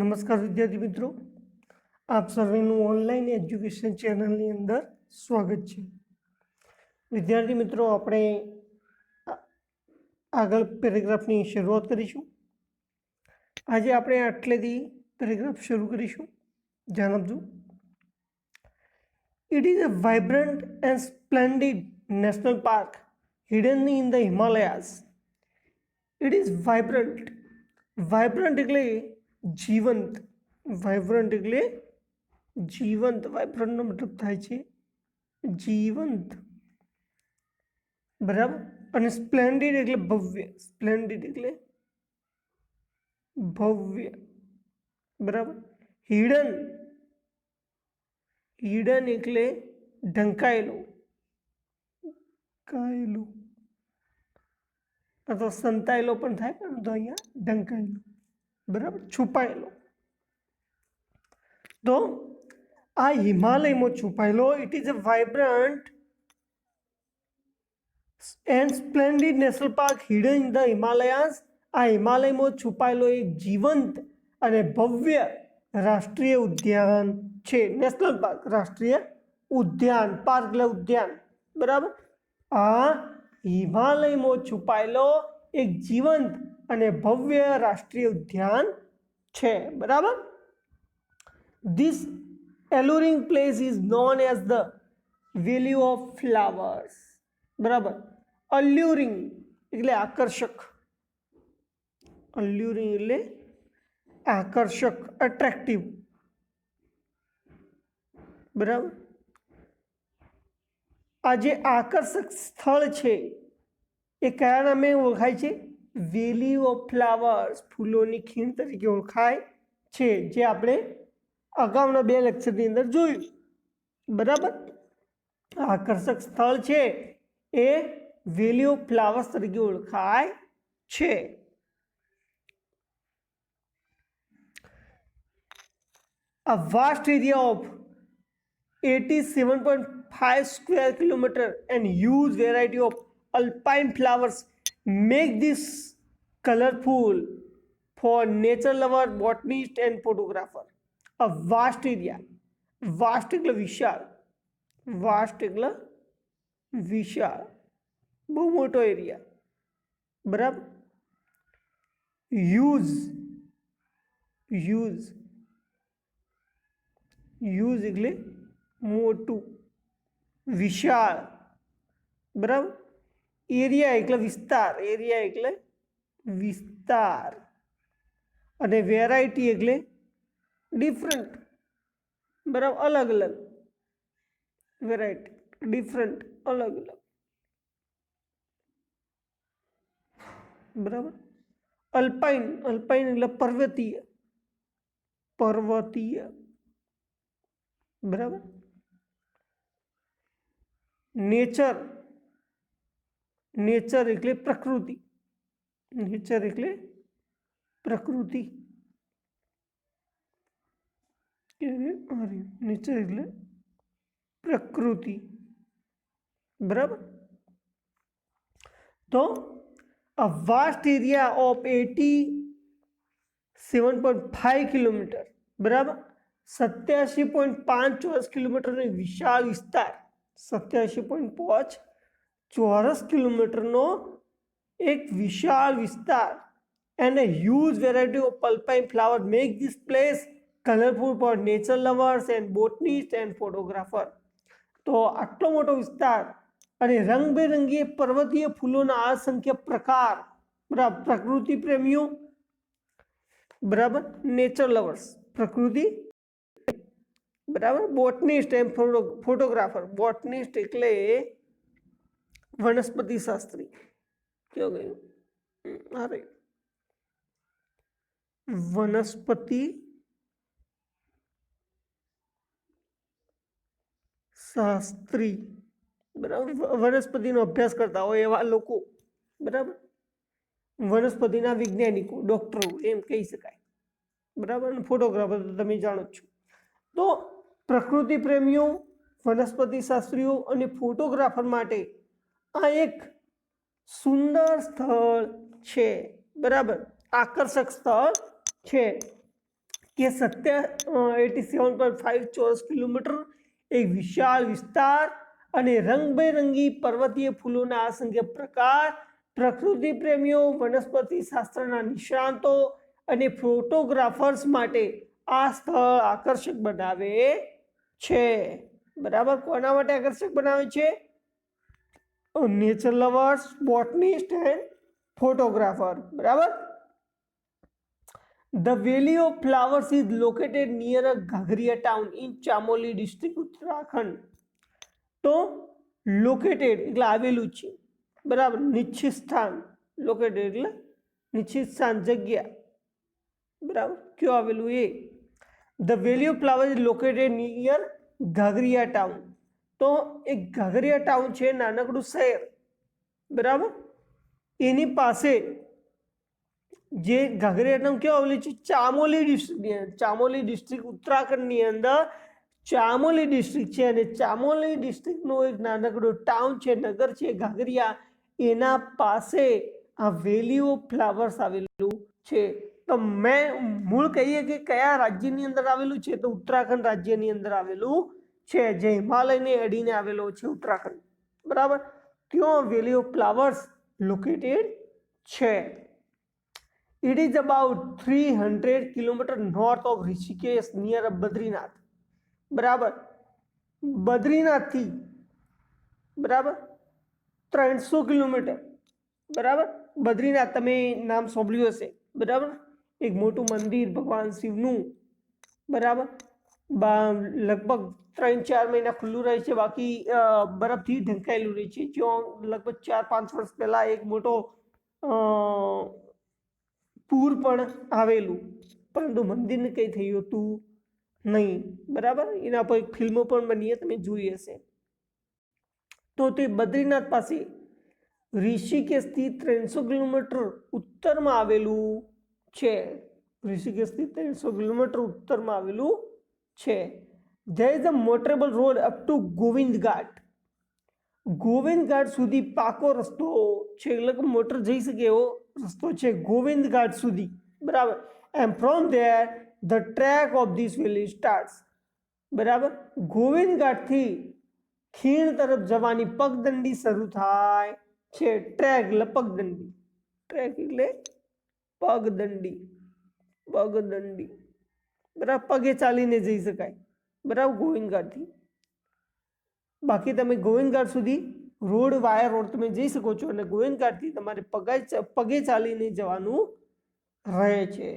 નમસ્કાર વિદ્યાર્થી મિત્રો, આપ સર્વેનું ઓનલાઈન એજ્યુકેશન ચેનલની અંદર સ્વાગત છે. વિદ્યાર્થી મિત્રો, આપણે આગળ પેરેગ્રાફની શરૂઆત કરીશું. આજે આપણે આટલેથી પેરેગ્રાફ શરૂ કરીશું. ધ્યાન આપજો. It is a vibrant and splendid national park hidden in the Himalayas. It is vibrant. Vibrant એટલે જીવંત. વાઇબ્રન્ટ એટલે જીવંત. વાઇબ્રન્ટનો મતલબ થાય છે જીવંત, બરાબર. અને સ્પ્લેન્ડિડ એટલે ભવ્ય. સ્પ્લેન્ડિડ એટલે ભવ્ય, બરાબર. હિડન, હિડન એટલે ઢંકાયેલું, કાયેલું અથવા સંતાયેલો પણ થાય, પરંતુ અહીંયા ઢંકાયેલો, બરાબર, છુપાયેલો. તો આ હિમાલયમાં છુપાયેલો, it is a vibrant and splendid national park hidden in the Himalayas. આ હિમાલયમાં છુપાયેલો એક જીવંત અને ભવ્ય રાષ્ટ્રીય ઉદ્યાન છે. નેશનલ પાર્ક, રાષ્ટ્રીય ઉદ્યાન, પાર્ક એટલે ઉદ્યાન, બરાબર. આ હિમાલયમાં છુપાયેલો એક જીવંત અને ભવ્ય રાષ્ટ્રીય ઉદ્યાન છે, બરાબર. This alluring place is known as the Valley of Flowers, બરાબર. અલ્યુરિંગ એટલે આકર્ષક, અલ્યુરિંગ એટલે આકર્ષક, અટ્રેક્ટિવ, બરાબર. આ જે આકર્ષક સ્થળ છે એ કયા નામે ઓળખાય છે? વેલી ઓફ ફ્લાવર્સ, ફૂલોની ખીણ તરીકે ઓળખાય છે, જે આપણે અગાઉના 2 લેક્ચરની અંદર જોયું, બરાબર. આકર્ષક સ્થળ છે એ વેલી ઓફ ફ્લાવર્સ તરીકે ઓળખાય છે. A vast area of 87.5 square kilometer and huge variety of alpine flowers make this colorful for nature lover, botanist and photographer. A vast area, vast એટલે વિશાળ, vast એટલે વિશાળ, બહુ મોટો એરિયા, બરાબર. huge, huge, huge એટલે મોટું, વિશાળ, બરાબર. એરિયા એટલે વિસ્તાર, એરિયા એટલે વિસ્તાર, અને વેરાયટી એટલે ડિફરન્ટ, બરાબર, અલગ અલગ. વેરાયટી, ડિફરન્ટ, અલગ અલગ, બરાબર. અલ્પાઇન, અલ્પાઇન એટલે પર્વતીય, પર્વતીય, બરાબર. નેચર, નેચર એટલે પ્રકૃતિ, નેચર એટલે પ્રકૃતિ, નેચર એટલે પ્રકૃતિ, બરાબર. તો a vast area of 87.5 kilometre, બરાબર, 87.5 ચોરસ કિલોમીટરનો વિશાળ વિસ્તાર, 87.5 ચોરસ કિલોમીટરનો એક વિશાળ વિસ્તાર, and a huge variety of alpine flowers make this place colorful for nature lovers and botanists and photographer. તો આટલો મોટો વિસ્તાર અને રંગબેરંગી પર્વતીય ફૂલોના અસંખ્ય પ્રકાર, બરાબર, પ્રકૃતિ પ્રેમીઓ, બરાબર, નેચર લવર્સ, પ્રકૃતિ, બરાબર, બોટનિસ્ટ એન્ડ ફોટોગ્રાફર. બોટનિસ્ટ એટલે વનસ્પતિ શાસ્ત્રી, કેવું ગયું? અરે, વનસ્પતિ શાસ્ત્રી, બરાબર, વનસ્પતિનો અભ્યાસ કરતા હોય એવા લોકો, બરાબર. વનસ્પતિના વૈજ્ઞાનિકો, ડોક્ટરો એમ કહી શકાય, બરાબર. ફોટોગ્રાફર તો તમે જાણો જ છો. તો પ્રકૃતિ પ્રેમીઓ, વનસ્પતિ શાસ્ત્રીઓ અને ફોટોગ્રાફર માટે આ એક સુંદર સ્થળ છે, બરાબર, આકર્ષક સ્થળ છે. કે 87.5 ચોરસ કિલોમીટર એક વિશાળ વિસ્તાર અને રંગબેરંગી પર્વતીય ફૂલોના અસંખ્ય પ્રકાર, પ્રકૃતિ પ્રેમીઓ, વનસ્પતિ શાસ્ત્રના નિષ્ણાતો અને ફોટોગ્રાફર્સ માટે આ સ્થળ આકર્ષક બનાવે છે. બરાબર, કોના માટે આકર્ષક બનાવે છે? Nature lovers, botanist and photographer. બરાબર. The Valley of Flowers is located near a Ghagriya town in Chamoli district, Uttarakhand. તો લોકેટેડ એટલે આવેલું છે. બરાબર, નિશ્ચિત સ્થાન, લોકેટેડ એટલે નિશ્ચિત સ્થાન, જગ્યા. બરાબર, કયો આવેલું એ? The Valley of Flowers is located near Ghagriya town. તો એક ઘાઘરિયા ટાઉન છે, નાનકડું શહેર. બરાબર, એની પાસે જે ઘાઘરિયા ટાઉન કેવું આવેલું છે? ચામોલી ડિસ્ટ્રિક્ટ. ચામોલી ડિસ્ટ્રિક્ટ ઉત્તરાખંડની અંદર ચામોલી ડિસ્ટ્રિક્ટ છે, અને ચામોલી ડિસ્ટ્રિક્ટનું એક નાનકડું ટાઉન છે, નગર છે ઘાઘરિયા, એના પાસે આ વેલી ઓફ ફ્લાવર્સ આવેલું છે. તો મેં મૂળ કહીએ કે કયા રાજ્યની અંદર આવેલું છે? તો ઉત્તરાખંડ રાજ્યની અંદર આવેલું છે, જે હિમાલયને અડીને આવેલો છે ઉત્તરાખંડ. બરાબર, ત્યાં વેલી ઓફ ફ્લાવર્સ લોકેટેડ છે. It is about 300 kilometers north of Rishikesh near Badrinath. બરાબર, બદ્રીનાથથી બરાબર 300 કિલોમીટર. બરાબર, બદ્રીનાથ તમે નામ સાંભળ્યું હશે. બરાબર, એક મોટું મંદિર ભગવાન શિવનું. બરાબર, લગભગ 3-4 મહિના ખુલ્લું રહે છે, બાકી બરફથી ઢંકાયેલું રહે છે. જ્યાં લગભગ 4-5 વર્ષ પહેલા એક મોટો પૂર પણ આવેલું, પરંતુ મંદિરને કંઈ થયું હતું નહીં. બરાબર, એના પર એક ફિલ્મો પણ બની, તમે જોઈ હશે. તો તે બદ્રીનાથ પાસે ઋષિકેશથી 300 કિલોમીટર ઉત્તરમાં આવેલું છે. ઋષિકેશથી 300 કિલોમીટર ઉત્તરમાં આવેલું છે. There is a motorable road up to Govind ઘાટ. ગોવિંદ ઘાટ સુધી પાકો રસ્તો છે, એટલે કે મોટર જઈ શકે એવો રસ્તો છે ગોવિંદ ઘાટ સુધી. બરાબર, and from there the track of this valley starts. બરાબર, ગોવિંદ ઘાટથી ખીણ તરફ જવાની પગદંડી શરૂ થાય છે. ટ્રેક એટલે પગદંડી, ટ્રેક એટલે પગદંડી, પગદંડી. બરાબર, પગે ચાલીને જઈ શકાય. બરાબર, ગોવિંદ ઘાટથી. બાકી તમે ગોવિંદ ઘાટ સુધી રોડ, વાયર રોડ તમે જઈ શકો છો, અને ગોવિંદ ઘાટથી તમારે પગે ચાલીને જવાનું રહે છે.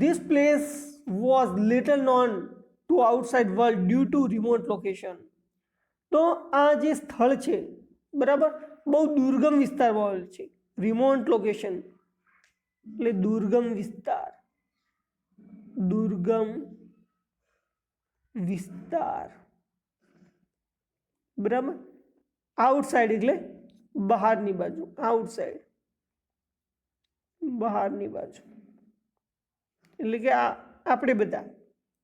This place was little known to outside world due to remote location. તો આ જે સ્થળ છે, બરાબર, બહુ દુર્ગમ વિસ્તારમાં આવેલ છે. રિમોટ લોકેશન એટલે દુર્ગમ વિસ્તાર, દુર્ગમ વિસ્તાર. બરાબર, આઉટસાઇડ એટલે બહારની બાજુ, આઉટસાઇડ બહારની બાજુ. એટલે કે આપણે બધા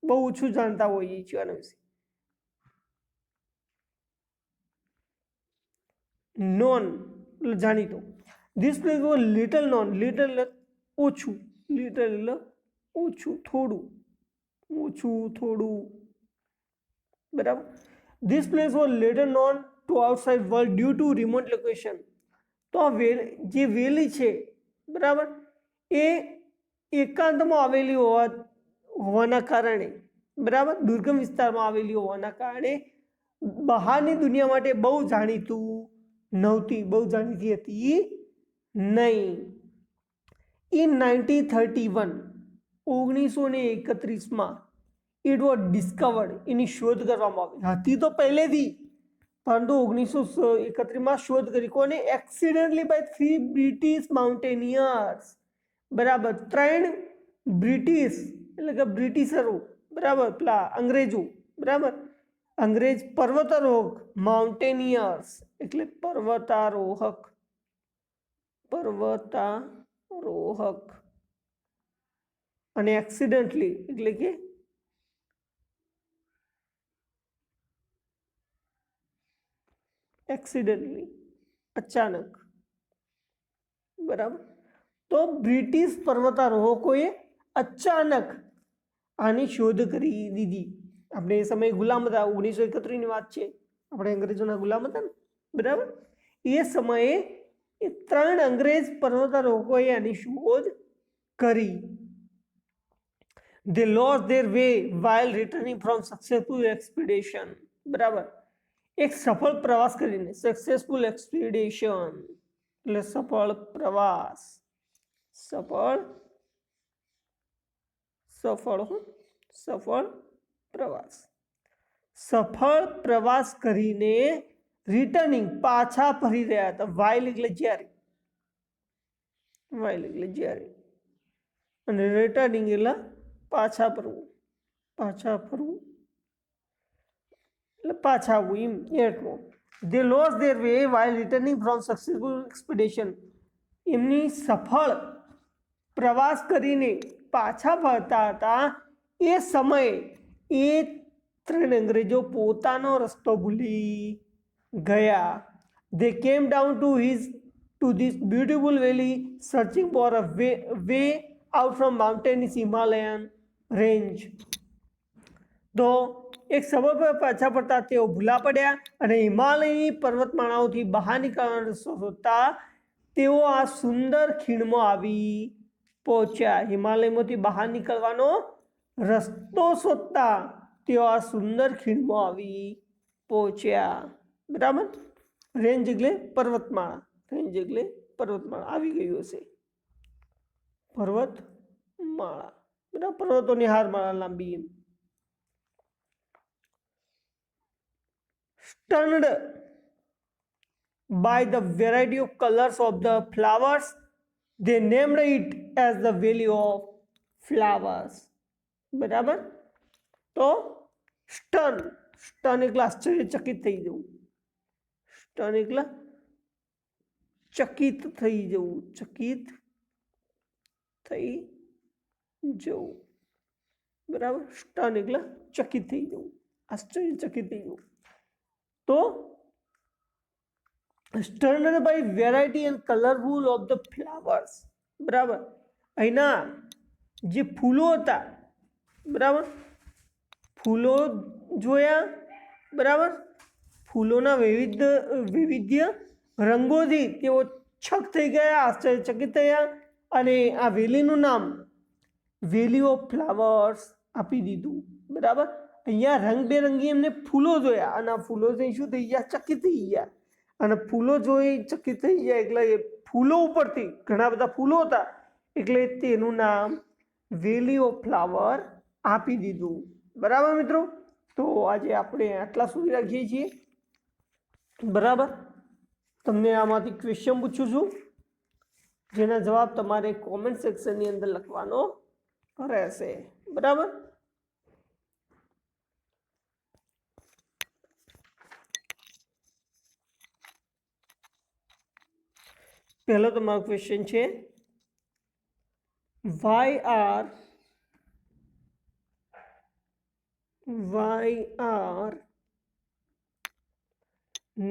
બહુ ઓછું જાણતા હોઈએ છીએ આના વિશે. નોન એટલે જાણીતો. This place was little known. Little એટલે ઓછું, લિટલ એટલે ઓછું, થોડું, ઓછું, થોડું. બરાબર, this place was little known to outside world due to remote location. તો આ જે વેલી છે, બરાબર, એ એકાંતમાં આવેલી હોવાના કારણે, બરાબર, દુર્ગમ વિસ્તારમાં આવેલી હોવાના કારણે બહારની દુનિયા માટે બહુ જાણીતું નહોતી, બહુ જાણીતી હતી નહીં. In 1931 it was discovered. એની શોધ કરવામાં આવી હતી તો પહેલેથી, પરંતુ 1931 શોધ કરી. કોને? Accidentally by 3 British mountaineers. બરાબર, 3 બ્રિટિશ એટલે કે બ્રિટિશરો, બરાબર, પેલા અંગ્રેજો. બરાબર, અંગ્રેજ પર્વતારોહક, માઉન્ટેનિયર્સ એટલે પર્વતારોહક, પર્વતારોહક. અને એક્સિડન્ટલી એટલે કે એક્સિડન્ટલી અચાનક. બરાબર, તો બ્રિટિશ પર્વતારોહકોએ અચાનક આની શોધ કરી દીધી. આપણે એ સમયે ગુલામ હતા, 1931ની વાત છે, આપણે અંગ્રેજોના ગુલામ હતા ને, બરાબર. એ સમયે એ 3 અંગ્રેજ પર્વતારોહકોએ આની શોધ કરી. They lost their way while returning from successful expedition. બરાબર. એક સફળ પ્રવાસ કરીને, સક્સેસફુલ એક્સપિડિશન એટલે સફળ પ્રવાસ, સફળ પ્રવાસ, સફળ પ્રવાસ કરીને રિટર્નિંગ પાછા ફરી રહ્યા હતા. વાઇલ એટલે જ્યારે, અને રિટર્નિંગ એટલે પાછા ફરવું એટલે પાછા આવવું એમ એટલું. They lost their way while returning from successful expedition. એમની સફળ પ્રવાસ કરીને પાછા ફરતા હતા એ સમયે એ 3 અંગ્રેજો પોતાનો રસ્તો ભૂલી ગયા. They came down to this beautiful valley searching for a way out from mountainous Himalayan range. તો એક સમય પર પાછા પડતા તેઓ ભૂલા પડ્યા અને હિમાલયની પર્વતમાળાઓથી બહાર નીકળવાનો રસ્તો શોધતા તેઓ આ સુંદર ખીણમાં આવી પહોંચ્યા. હિમાલયમાંથી બહાર નીકળવાનો રસ્તો શોધતા તેઓ આ સુંદર ખીણમાં આવી પહોંચ્યા. બરાબર. રેન્જ એટલે પર્વતમાળા, આવી ગયું હશે પર્વતમાળા, બરાબર. પર્વતોની હારમાળા લાંબી એમ. Stunned by the variety of colors of the flowers, they named it as the Valley of Flowers. બરાબર. તો સ્ટન એટલે આશ્ચર્યચકિત થઈ જવું, સ્ટન એટલે ચકિત થઈ જવું, બરાબર. સ્ટન એટલે ચકિત થઈ જવું, આશ્ચર્યચકિત થઈ જવું. તો stunned by variety and colourful of the flowers. બરાબર. અહીંના જે ફૂલો હતા, બરાબર, ફૂલો જોયા, બરાબર, ફૂલોના વૈવિધ્ય રંગોથી તેઓ છક થઈ ગયા, આશ્ચર્યચકિત થયા અને આ વેલીનું નામ વેલી ઓફ ફ્લાવર્સ આપી દીધું. બરાબર. અહીંયા રંગબેરંગી એમને ફૂલો જોયા અને આ ફૂલોથી શું થઈ ગયા? ચકિત થઈ ગયા. અને ફૂલો જોઈ ચકિત થઈ ગયા એટલે એ ફૂલો ઉપરથી ઘણા બધા ફૂલો હતા એટલે તેનું નામ વેલી ઓફ ફ્લાવર આપી દીધું. બરાબર મિત્રો. તો આજે આપણે આટલા સુધી રાખીએ છીએ. બરાબર. તમને આમાંથી ક્વેશ્ચન પૂછું છું જેના જવાબ તમારે કોમેન્ટ સેક્શનની અંદર લખવાનો રહેશે. બરાબર. પહેલો તમારો ક્વેશ્ચન છે, why are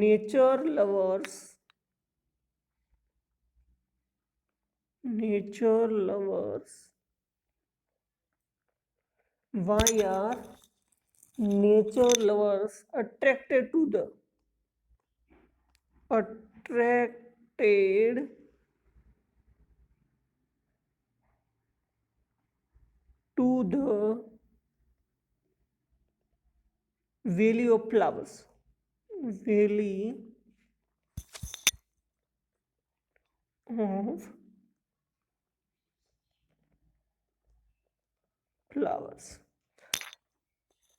nature lovers attracted to the Valley of Flowers? Valley of Flowers.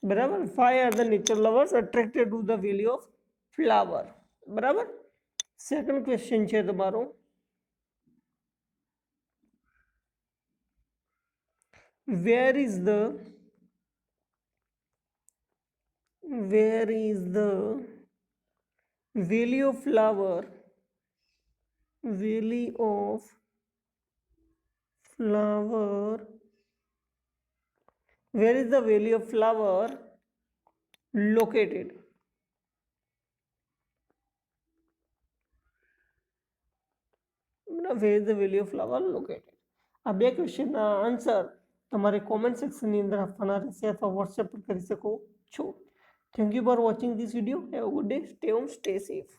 બરાબર. Why are the nature lovers attracted to the Valley of Flower? બરાબર. સેકન્ડ ક્વેશ્ચન છે તમારો, where is the Valley of Flower where is the Valley of Flower located? Where is the Valley of Flower located? આ બે ક્વેશ્ચનના answer તમારે comment સેક્શનની અંદર આપવાના રહેશે અથવા વોટ્સએપ પર કરી શકો છો. Thank you for watching this video. Have a good day. Stay home, stay safe.